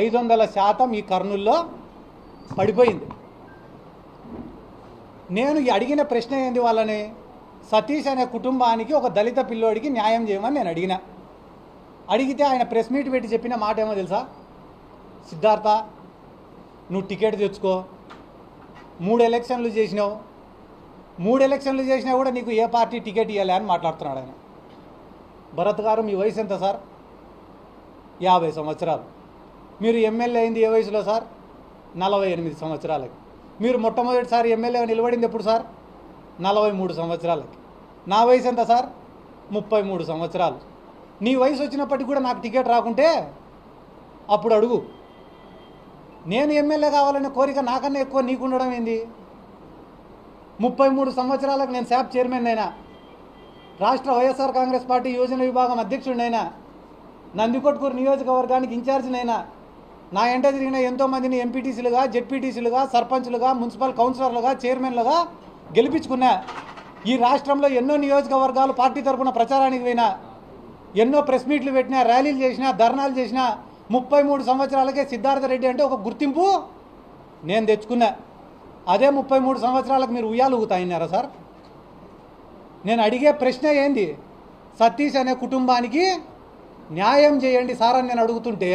500% ఈ కర్నూల్లో పడిపోయింది. నేను అడిగిన ప్రశ్న ఏంది, వాళ్ళని సతీష్ అనే కుటుంబానికి ఒక దళిత పిల్లోడికి న్యాయం చేయమని నేను అడిగితే ఆయన ప్రెస్ మీట్ పెట్టి చెప్పిన మాట ఏమో తెలుసా? సిద్ధార్థ, నువ్వు టికెట్ తెచ్చుకో, 3 ఎలక్షన్లు చేసినావు, 3 ఎలక్షన్లు చేసినా కూడా నీకు ఏ పార్టీ టికెట్ ఇవ్వాలి అని మాట్లాడుతున్నాడు ఆయన. భరత్ గారు, మీ వయసు ఎంత సార్? 50 సంవత్సరాలు. మీరు ఎమ్మెల్యే అయింది ఏ వయసులో సార్? 48 సంవత్సరాలకి. మీరు మొట్టమొదటిసారి ఎమ్మెల్యేగా నిలబడింది ఎప్పుడు సార్? 43 సంవత్సరాలకి. నా వయసు ఎంత సార్? 33 సంవత్సరాలు. నీ వయసు వచ్చినప్పటికి కూడా నాకు టికెట్ రాకుంటే అప్పుడు అడుగు. నేను ఎమ్మెల్యే కావాలనే కోరిక నాకన్నా ఎక్కువ నీకు ఉండడం ఏంది? 33 సంవత్సరాలకు నేను శాప్ చైర్మన్ అయినా, రాష్ట్ర వైఎస్ఆర్ కాంగ్రెస్ పార్టీ యోజన విభాగం అధ్యక్షుడినైనా, నందికొట్కూరు నియోజకవర్గానికి ఇన్ఛార్జినైనా, నా ఎంట తిరిగిన ఎంతోమందిని ఎంపీటీసీలుగా, జెడ్పీటీసీలుగా, సర్పంచ్లుగా, మున్సిపల్ కౌన్సిలర్లుగా, చైర్మన్లుగా గెలిపించుకున్నా. ఈ రాష్ట్రంలో ఎన్నో నియోజకవర్గాలు పార్టీ తరఫున ప్రచారానికి పోయినా, ఎన్నో ప్రెస్ మీట్లు పెట్టినా, ర్యాలీలు చేసినా, ధర్నాలు చేసినా. 33 సంవత్సరాలకే సిద్ధార్థ రెడ్డి అంటే ఒక గుర్తింపు నేను తెచ్చుకున్నా. అదే 33 సంవత్సరాలకు మీరు ఉయ్యాలు ఊగుతాయినారా సార్? నేను అడిగే ప్రశ్న ఏంది? సతీష్ అనే కుటుంబానికి న్యాయం చేయండి సార్ అని నేను అడుగుతుంటే